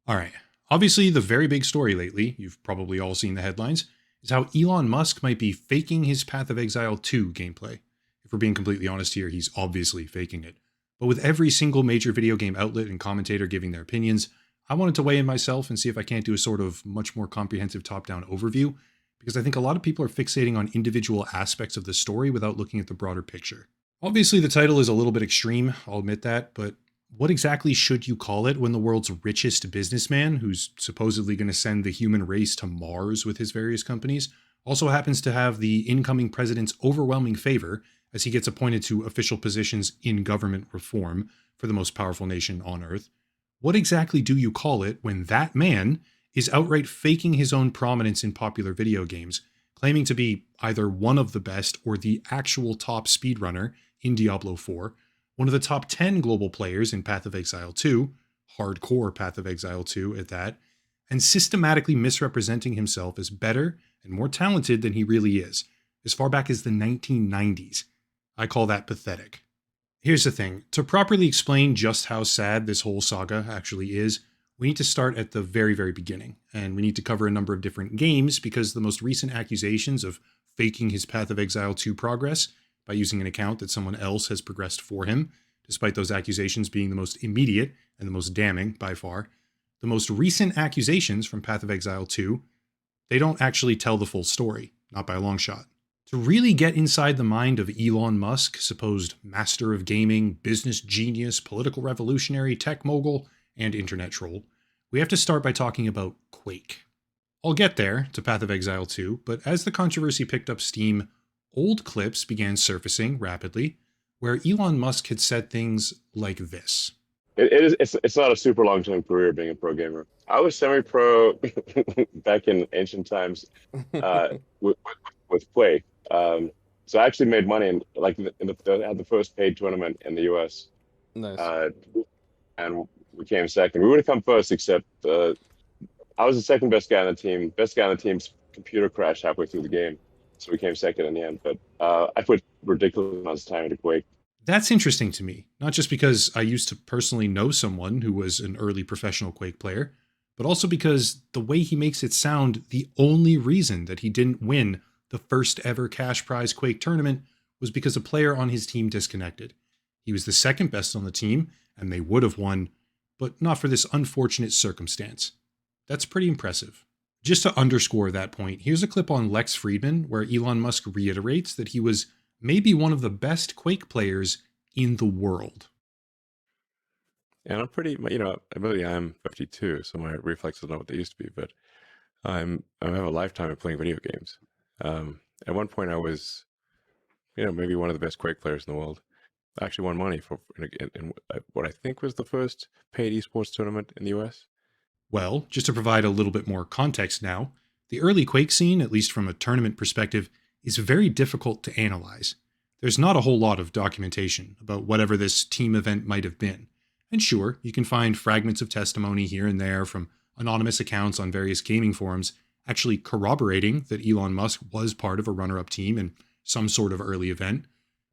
All right. Obviously, the very big story lately, you've probably all seen the headlines, is how Elon Musk might be faking his Path of Exile 2 gameplay. If we're being completely honest here, he's obviously faking it. But with every single major video game outlet and commentator giving their opinions, I wanted to weigh in myself and see if I can't do a sort of much more comprehensive top down overview, because I think a lot of people are fixating on individual aspects of the story without looking at the broader picture. Obviously, the title is a little bit extreme, I'll admit that, but what exactly should you call it when the world's richest businessman, who's supposedly going to send the human race to Mars with his various companies, also happens to have the incoming president's overwhelming favor as he gets appointed to official positions in government reform for the most powerful nation on Earth? What exactly do you call it when that man is outright faking his own prominence in popular video games, claiming to be either one of the best or the actual top speedrunner in Diablo 4, one of the top 10 global players in Path of Exile 2, hardcore Path of Exile 2 at that, and systematically misrepresenting himself as better and more talented than he really is, as far back as the 1990s? I call that pathetic. Here's the thing, to properly explain just how sad this whole saga actually is, we need to start at the very, very beginning, and we need to cover a number of different games because the most recent accusations of faking his Path of Exile 2 progress by using an account that someone else has progressed for him, despite those accusations being the most immediate and the most damning by far. The most recent accusations from Path of Exile 2, they don't actually tell the full story, not by a long shot. To really get inside the mind of Elon Musk, supposed master of gaming, business genius, political revolutionary, tech mogul, and internet troll, we have to start by talking about Quake. I'll get there to Path of Exile 2, but as the controversy picked up steam, old clips began surfacing rapidly, where Elon Musk had said things like this. It's not a super long term career being a pro gamer. I was semi pro back in ancient times uh, with, with Quake. So I actually made money I had the first paid tournament in the US, Nice. uh, and we came second. We would have come first, except I was the second best guy on the team. Best guy on the team's computer crashed halfway through the game, so we came second in the end. But I put ridiculous amounts of time into Quake. That's interesting to me, not just because I used to personally know someone who was an early professional Quake player, but also because the way he makes it sound, the only reason that he didn't win the first ever cash prize Quake tournament was because a player on his team disconnected. He was the second best on the team, and they would have won, but not for this unfortunate circumstance. That's pretty impressive. Just to underscore that point, here's a clip on Lex Friedman where Elon Musk reiterates that he was maybe one of the best Quake players in the world. And I'm pretty, admittedly I'm 52, so my reflexes are not what they used to be, but I have a lifetime of playing video games. At one point I was, maybe one of the best Quake players in the world. I actually won money in what I think was the first paid esports tournament in the US. Well, just to provide a little bit more context now, the early Quake scene, at least from a tournament perspective, is very difficult to analyze. There's not a whole lot of documentation about whatever this team event might have been. And sure, you can find fragments of testimony here and there from anonymous accounts on various gaming forums actually corroborating that Elon Musk was part of a runner-up team in some sort of early event.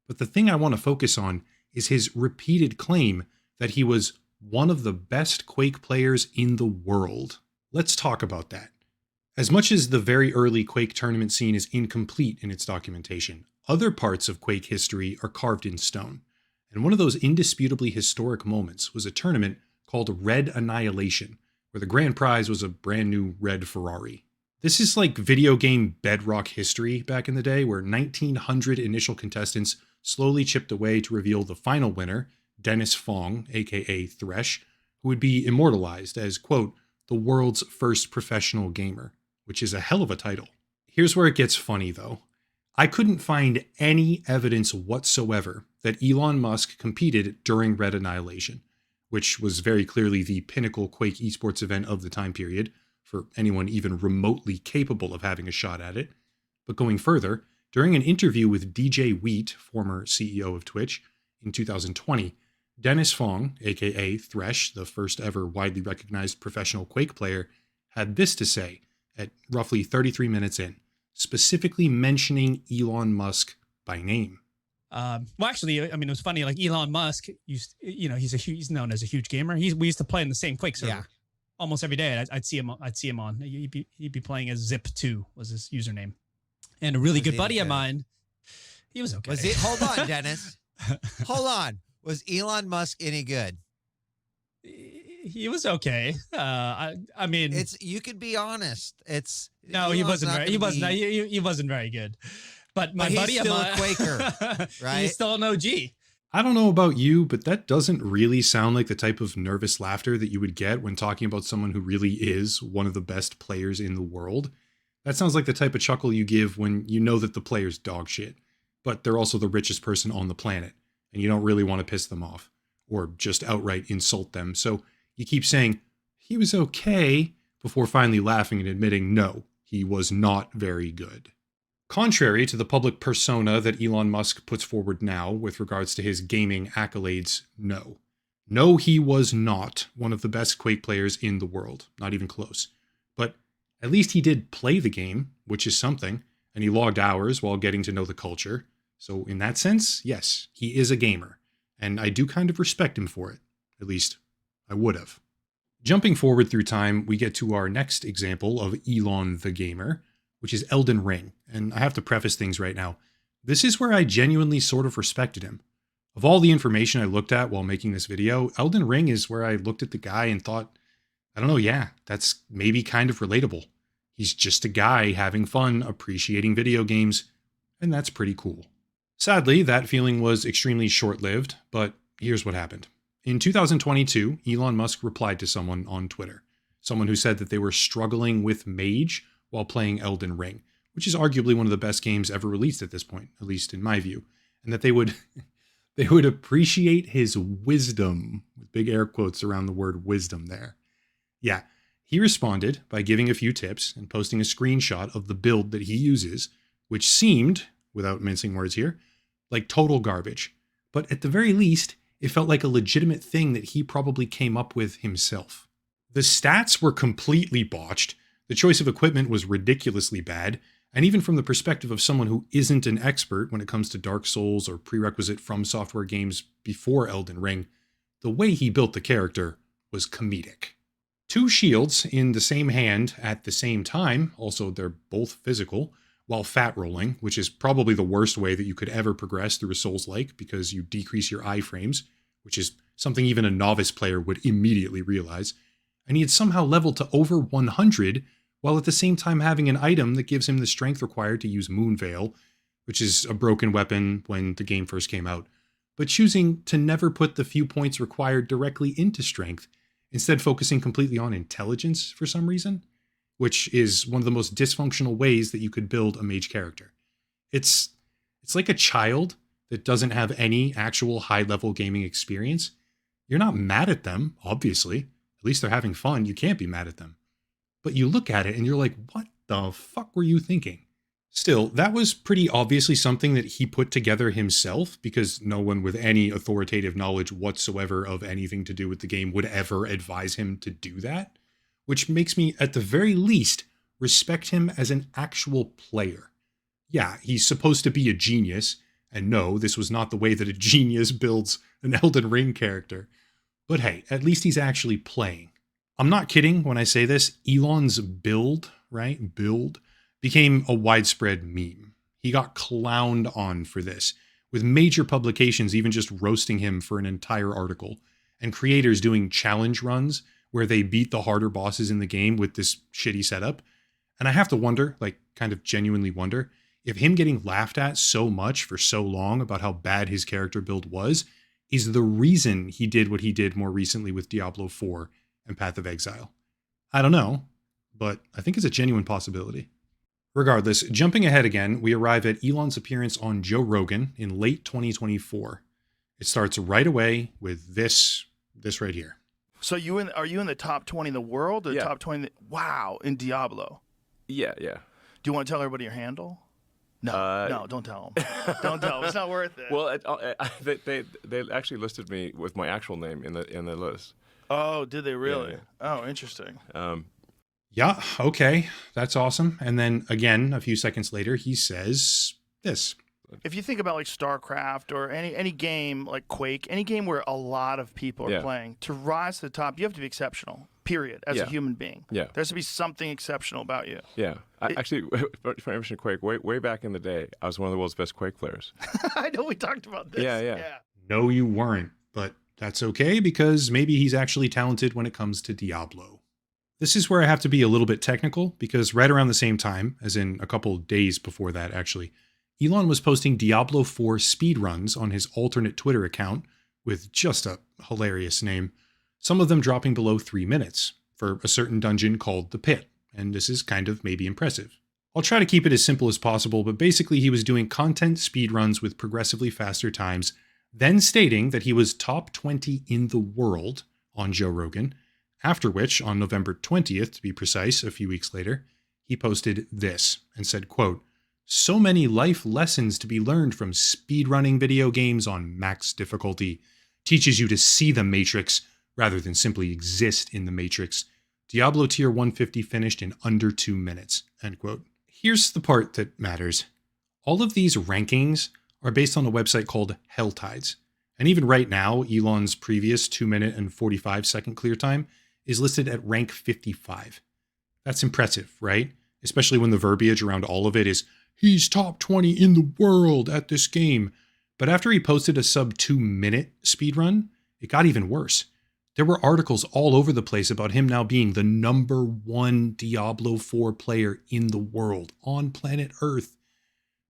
But the thing I want to focus on is his repeated claim that he was one of the best Quake players in the world. Let's talk about that. As much as the very early Quake tournament scene is incomplete in its documentation, other parts of Quake history are carved in stone. And one of those indisputably historic moments was a tournament called Red Annihilation, where the grand prize was a brand new red Ferrari. This is like video game bedrock history back in the day, where 1,900 initial contestants slowly chipped away to reveal the final winner, Dennis Fong, aka Thresh, who would be immortalized as, quote, the world's first professional gamer, which is a hell of a title. Here's where it gets funny though. I couldn't find any evidence whatsoever that Elon Musk competed during Red Annihilation, which was very clearly the pinnacle Quake esports event of the time period, for anyone even remotely capable of having a shot at it. But going further, during an interview with DJ Wheat, former CEO of Twitch, in 2020, Dennis Fong, aka Thresh, the first ever widely recognized professional Quake player, had this to say at roughly 33 minutes in, specifically mentioning Elon Musk by name. Well, actually, I mean, it was funny. Like Elon Musk, he's known as a huge gamer. We used to play in the same Quake server. Yeah. almost every day. I'd see him. I'd see him on. He'd be playing as Zip2 was his username, and a really good buddy of mine. He was okay. Was it? Hold on, Dennis. Hold on. Was Elon Musk any good? He was okay. I mean, you could be honest. No, he wasn't very. He wasn't very good. But my buddy, he's still a Quaker, right? He's still an OG. I don't know about you, but that doesn't really sound like the type of nervous laughter that you would get when talking about someone who really is one of the best players in the world. That sounds like the type of chuckle you give when you know that the player's dog shit, but they're also the richest person on the planet, and you don't really want to piss them off or just outright insult them. So you keep saying, he was okay, before finally laughing and admitting, no, he was not very good. Contrary to the public persona that Elon Musk puts forward now with regards to his gaming accolades, no. No, he was not one of the best Quake players in the world, not even close. But at least he did play the game, which is something, and he logged hours while getting to know the culture. So in that sense, yes, he is a gamer, and I do kind of respect him for it. At least, I would have. Jumping forward through time, we get to our next example of Elon the Gamer, which is Elden Ring. And I have to preface things right now. This is where I genuinely sort of respected him. Of all the information I looked at while making this video, Elden Ring is where I looked at the guy and thought, I don't know, yeah, that's maybe kind of relatable. He's just a guy having fun, appreciating video games, and that's pretty cool. Sadly, that feeling was extremely short-lived, but here's what happened. In 2022, Elon Musk replied to someone on Twitter, someone who said that they were struggling with Mage while playing Elden Ring, which is arguably one of the best games ever released at this point, at least in my view, and that they would appreciate his wisdom, with big air quotes around the word wisdom there. Yeah, he responded by giving a few tips and posting a screenshot of the build that he uses, which seemed, without mincing words here, like total garbage. But at the very least, it felt like a legitimate thing that he probably came up with himself. The stats were completely botched. The choice of equipment was ridiculously bad, and even from the perspective of someone who isn't an expert when it comes to Dark Souls or prerequisite From Software games before Elden Ring, the way he built the character was comedic. 2 shields in the same hand at the same time, also they're both physical, while fat rolling, which is probably the worst way that you could ever progress through a Souls-like because you decrease your iframes, which is something even a novice player would immediately realize. And he had somehow leveled to over 100 while at the same time having an item that gives him the strength required to use Moonveil, which is a broken weapon when the game first came out, but choosing to never put the few points required directly into strength, instead focusing completely on intelligence for some reason, which is one of the most dysfunctional ways that you could build a mage character. It's like a child that doesn't have any actual high-level gaming experience. You're not mad at them, obviously. At least they're having fun. You can't be mad at them. But you look at it and you're like, what the fuck were you thinking? Still, that was pretty obviously something that he put together himself, because no one with any authoritative knowledge whatsoever of anything to do with the game would ever advise him to do that, which makes me, at the very least, respect him as an actual player. Yeah, he's supposed to be a genius, and no, this was not the way that a genius builds an Elden Ring character. But hey, at least he's actually playing. I'm not kidding when I say this. Elon's build became a widespread meme. He got clowned on for this, with major publications even just roasting him for an entire article, and creators doing challenge runs where they beat the harder bosses in the game with this shitty setup. And I have to wonder, like kind of genuinely wonder, if him getting laughed at so much for so long about how bad his character build was is the reason he did what he did more recently with Diablo 4 and Path of Exile. I don't know, but I think it's a genuine possibility. Regardless, jumping ahead again, we arrive at Elon's appearance on Joe Rogan in late 2024. It starts right away with this right here. So are you in the top 20 in the world, or Yeah. top 20? Wow, in Diablo. Yeah. Do you want to tell everybody your handle? No, don't tell them. Don't tell them. It's not worth it. Well, they actually listed me with my actual name in the list. Oh, did they really? Yeah. Oh, interesting. Yeah, okay, that's awesome. And then again, a few seconds later, he says this. If you think about like StarCraft or any game like Quake, any game where a lot of people are Yeah. playing, to rise to the top, you have to be exceptional. period, as a Yeah. human being. Yeah. There has to be something exceptional about you. Yeah. Actually, for mention Quake, way back in the day, I was one of the world's best Quake players. I know we talked about this. Yeah. No, you weren't, but that's okay because maybe he's actually talented when it comes to Diablo. This is where I have to be a little bit technical because right around the same time, as in a couple days before that actually, Elon was posting Diablo 4 speedruns on his alternate Twitter account with just a hilarious name, some of them dropping below 3 minutes for a certain dungeon called the Pit, and this is kind of maybe impressive. I'll try to keep it as simple as possible, but basically he was doing content speedruns with progressively faster times, then stating that he was top 20 in the world on Joe Rogan, after which, on November 20th, to be precise, a few weeks later, he posted this and said, quote, "So many life lessons to be learned from speedrunning video games on max difficulty. Teaches you to see the Matrix rather than simply exist in the Matrix. Diablo tier 150 finished in under 2 minutes." End quote. Here's the part that matters. All of these rankings are based on a website called Helltides. And even right now, Elon's previous 2 minute and 45 second clear time is listed at rank 55. That's impressive, right? Especially when the verbiage around all of it is, he's top 20 in the world at this game. But after he posted a sub 2 minute speedrun, it got even worse. There were articles all over the place about him now being the number 1 Diablo 4 player in the world on planet Earth.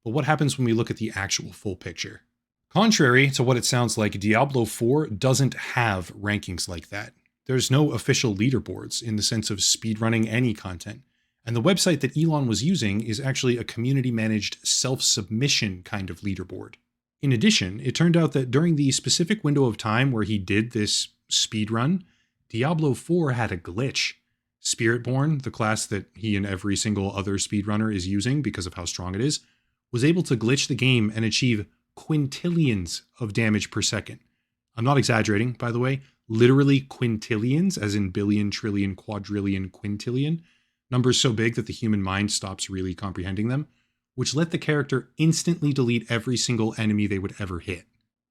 But what happens when we look at the actual full picture? Contrary to what it sounds like, Diablo 4 doesn't have rankings like that. There's no official leaderboards in the sense of speedrunning any content. And the website that Elon was using is actually a community-managed self-submission kind of leaderboard. In addition, it turned out that during the specific window of time where he did this speedrun, Diablo 4 had a glitch. Spiritborn, the class that he and every single other speedrunner is using because of how strong it is, was able to glitch the game and achieve quintillions of damage per second. I'm not exaggerating, by the way. Literally quintillions, as in billion, trillion, quadrillion, quintillion. Numbers so big that the human mind stops really comprehending them, which let the character instantly delete every single enemy they would ever hit.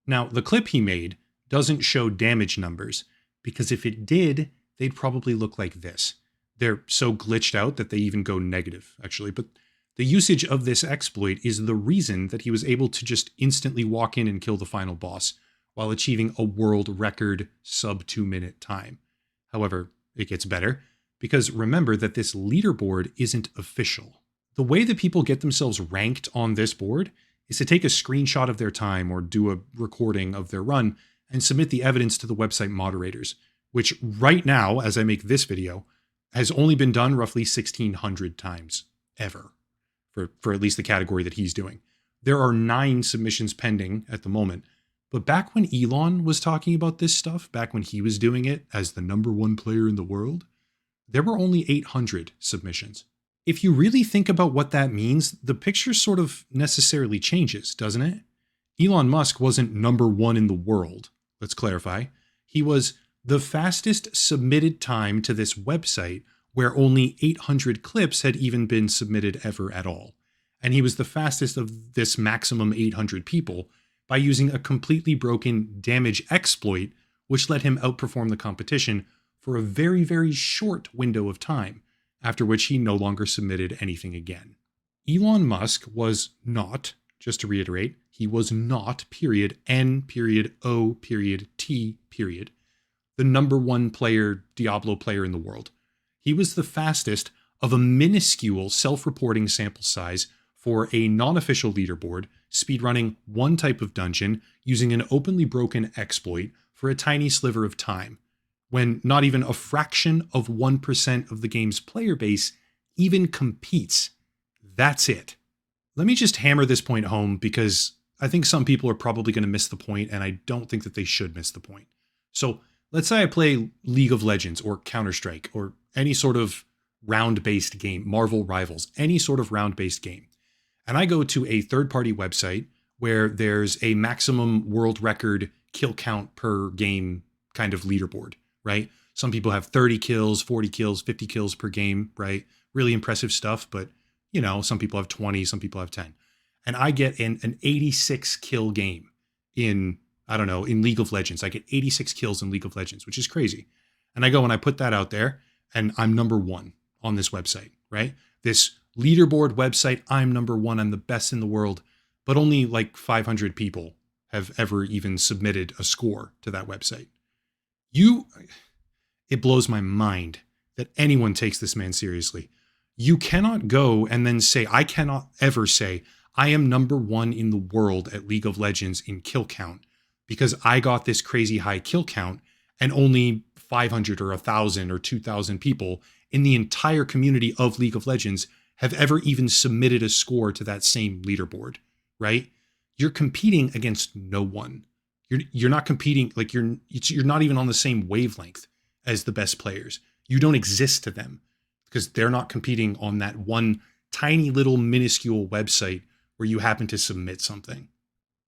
Now, the clip he made doesn't show damage numbers, because if it did, they'd probably look like this. They're so glitched out that they even go negative, actually. But the usage of this exploit is the reason that he was able to just instantly walk in and kill the final boss, while achieving a world record sub 2 minute time. However, it gets better, because remember that this leaderboard isn't official. The way that people get themselves ranked on this board is to take a screenshot of their time or do a recording of their run and submit the evidence to the website moderators, which right now, as I make this video, has only been done roughly 1,600 times ever for at least the category that he's doing. There are 9 submissions pending at the moment. But back when Elon was talking about this stuff, back when he was doing it as the number 1 player in the world, there were only 800 submissions. If you really think about what that means, the picture sort of necessarily changes, doesn't it? Elon Musk wasn't number 1 in the world, let's clarify. He was the fastest submitted time to this website where only 800 clips had even been submitted ever at all. And he was the fastest of this maximum 800 people by using a completely broken damage exploit, which let him outperform the competition for a very, very short window of time, after which he no longer submitted anything again. Elon Musk was not, just to reiterate, he was not, period, N, period, O, period, T, period, the number 1 player, Diablo player in the world. He was the fastest of a minuscule self-reporting sample size for a non-official leaderboard, speedrunning one type of dungeon using an openly broken exploit for a tiny sliver of time, when not even a fraction of 1% of the game's player base even competes. That's it. Let me just hammer this point home because I think some people are probably going to miss the point, and I don't think that they should miss the point. So let's say I play League of Legends or Counter-Strike or any sort of round-based game, Marvel Rivals, any sort of round-based game. And I go to a third-party website where there's a maximum world record kill count per game kind of leaderboard, right? Some people have 30 kills, 40 kills, 50 kills per game, right? Really impressive stuff, but you know, some people have 20, some people have 10. And I get an 86 kill game in League of Legends. I get 86 kills in League of Legends, which is crazy. And I go and I put that out there, and I'm number one on this website, right? This leaderboard website, I'm number one, I'm the best in the world, but only like 500 people have ever even submitted a score to that website. It blows my mind that anyone takes this man seriously. You cannot go and then say, I cannot ever say, I am number one in the world at League of Legends in kill count because I got this crazy high kill count and only 500 or 1,000 or 2,000 people in the entire community of League of Legends have ever even submitted a score to that same leaderboard, right? You're competing against no one. You're not competing, like you're not even on the same wavelength as the best players. You don't exist to them because they're not competing on that one tiny little minuscule website where you happen to submit something.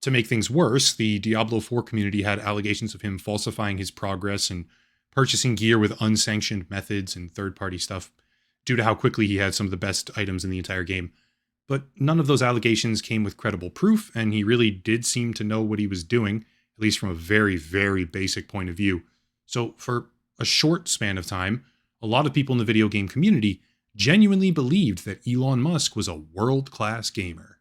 To make things worse, the Diablo 4 community had allegations of him falsifying his progress and purchasing gear with unsanctioned methods and third-party stuff due to how quickly he had some of the best items in the entire game. But none of those allegations came with credible proof, and he really did seem to know what he was doing, at least from a very, very basic point of view. So for a short span of time, a lot of people in the video game community genuinely believed that Elon Musk was a world-class gamer.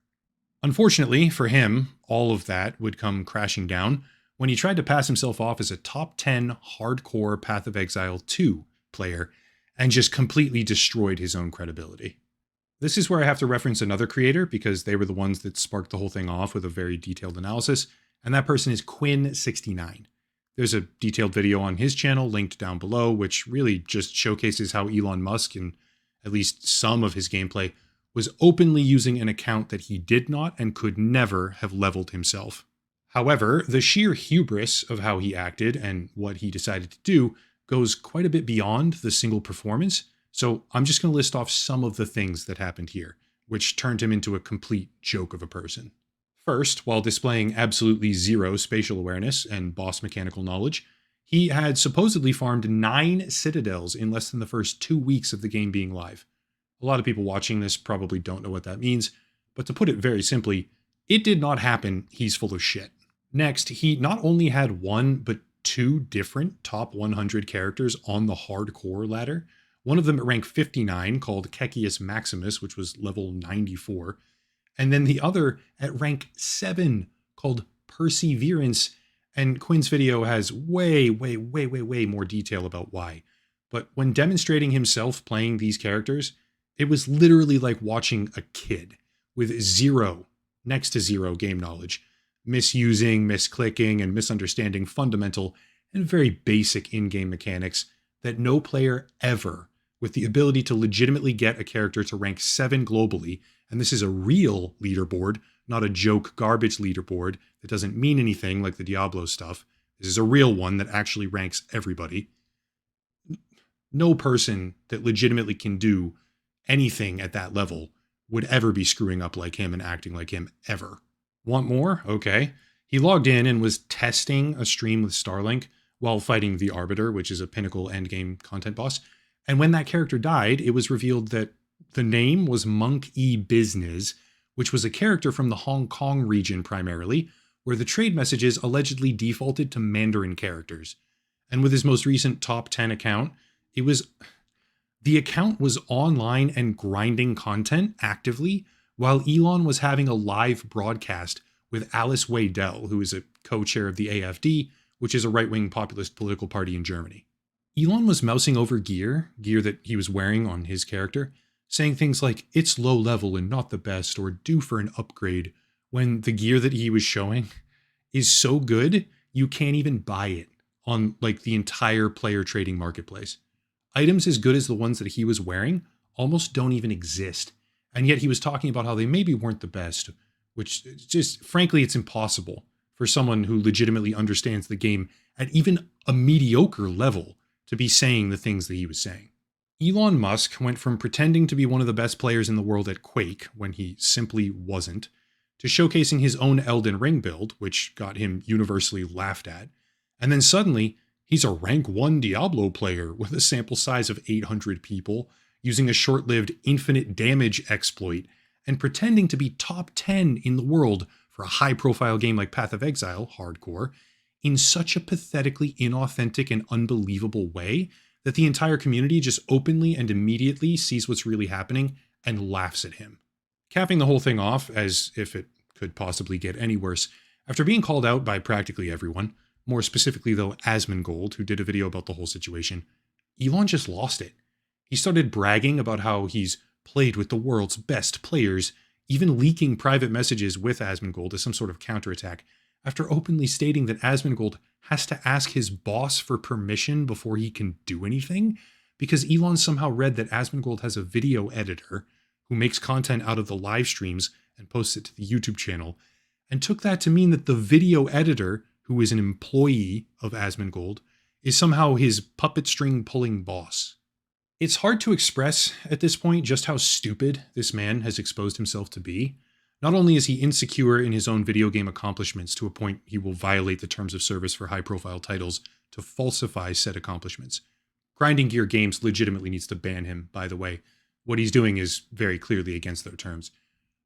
Unfortunately for him, all of that would come crashing down when he tried to pass himself off as a top 10 hardcore Path of Exile 2 player and just completely destroyed his own credibility. This is where I have to reference another creator because they were the ones that sparked the whole thing off with a very detailed analysis, and that person is Quinn69. There's a detailed video on his channel linked down below, which really just showcases how Elon Musk, and at least some of his gameplay, was openly using an account that he did not and could never have leveled himself. However, the sheer hubris of how he acted and what he decided to do goes quite a bit beyond the single performance, so I'm just going to list off some of the things that happened here, which turned him into a complete joke of a person. First, while displaying absolutely zero spatial awareness and boss mechanical knowledge, he had supposedly farmed 9 citadels in less than the first 2 weeks of the game being live. A lot of people watching this probably don't know what that means, but to put it very simply, it did not happen, he's full of shit. Next, he not only had 1, but 2 different top 100 characters on the hardcore ladder, one of them at rank 59 called Kekius Maximus, which was level 94, and then the other at rank 7 called Perseverance, and Quinn's video has way more detail about why. But when demonstrating himself playing these characters, it was literally like watching a kid with next to zero game knowledge, misusing, misclicking, and misunderstanding fundamental and very basic in-game mechanics that no player ever, with the ability to legitimately get a character to rank 7 globally, and this is a real leaderboard, not a joke garbage leaderboard that doesn't mean anything like the Diablo stuff. This is a real one that actually ranks everybody. No person that legitimately can do anything at that level would ever be screwing up like him and acting like him ever. Want more? Okay. He logged in and was testing a stream with Starlink while fighting the Arbiter, which is a pinnacle endgame content boss. And when that character died, it was revealed that the name was Monk E Business, which was a character from the Hong Kong region primarily, where the trade messages allegedly defaulted to Mandarin characters. And with his most recent top 10 account, the account was online and grinding content actively while Elon was having a live broadcast with Alice Weidel, who is a co-chair of the AfD, which is a right-wing populist political party in Germany. Elon was mousing over gear that he was wearing on his character, saying things like, it's low level and not the best, or due for an upgrade, when the gear that he was showing is so good, you can't even buy it on like the entire player trading marketplace. Items as good as the ones that he was wearing almost don't even exist. And yet he was talking about how they maybe weren't the best, which just, frankly, it's impossible for someone who legitimately understands the game at even a mediocre level to be saying the things that he was saying. Elon Musk went from pretending to be one of the best players in the world at Quake, when he simply wasn't, to showcasing his own Elden Ring build, which got him universally laughed at. And then suddenly, he's a rank 1 Diablo player with a sample size of 800 people, using a short-lived infinite damage exploit, and pretending to be top 10 in the world for a high-profile game like Path of Exile, hardcore, in such a pathetically inauthentic and unbelievable way that the entire community just openly and immediately sees what's really happening and laughs at him. Capping the whole thing off, as if it could possibly get any worse, after being called out by practically everyone, more specifically though Asmongold, who did a video about the whole situation, Elon just lost it. He started bragging about how he's played with the world's best players, even leaking private messages with Asmongold as some sort of counterattack, after openly stating that Asmongold has to ask his boss for permission before he can do anything, because Elon somehow read that Asmongold has a video editor who makes content out of the live streams and posts it to the YouTube channel, and took that to mean that the video editor, who is an employee of Asmongold, is somehow his puppet string pulling boss. It's hard to express at this point just how stupid this man has exposed himself to be. Not only is he insecure in his own video game accomplishments to a point he will violate the terms of service for high-profile titles to falsify said accomplishments. Grinding Gear Games legitimately needs to ban him, by the way. What he's doing is very clearly against their terms.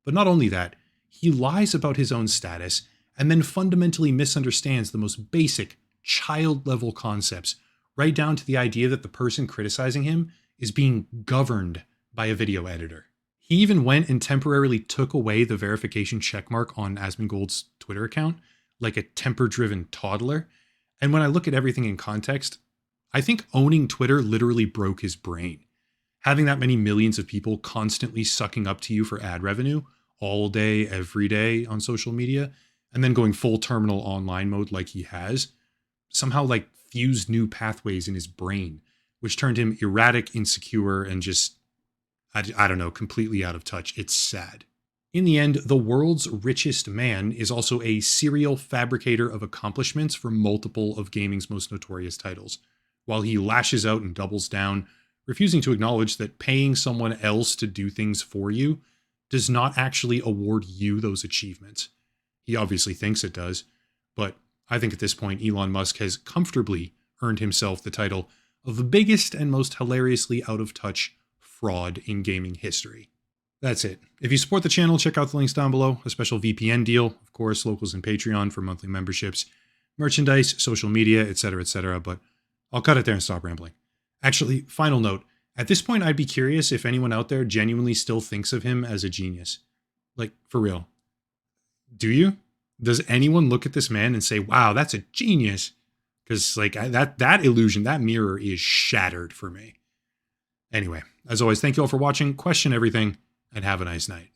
But not only that, he lies about his own status and then fundamentally misunderstands the most basic, child-level concepts, right down to the idea that the person criticizing him is being governed by a video editor. He even went and temporarily took away the verification checkmark on Asmongold's Twitter account, like a temper-driven toddler. And when I look at everything in context, I think owning Twitter literally broke his brain. Having that many millions of people constantly sucking up to you for ad revenue all day, every day on social media, and then going full terminal online mode like he has, somehow like fused new pathways in his brain, which turned him erratic, insecure, and just, I don't know, completely out of touch. It's sad. In the end, the world's richest man is also a serial fabricator of accomplishments for multiple of gaming's most notorious titles, while he lashes out and doubles down, refusing to acknowledge that paying someone else to do things for you does not actually award you those achievements. He obviously thinks it does, but I think at this point Elon Musk has comfortably earned himself the title of the biggest and most hilariously out of touch fraud in gaming history. That's it. If you support the channel, check out the links down below. A special VPN deal, of course, locals and Patreon for monthly memberships, merchandise, social media, etc., etc. But I'll cut it there and stop rambling. Actually, final note. At this point, I'd be curious if anyone out there genuinely still thinks of him as a genius. Like, for real. Do you? Does anyone look at this man and say, wow, that's a genius? Because like that illusion, that mirror is shattered for me. Anyway, as always, thank you all for watching. Question everything and have a nice night.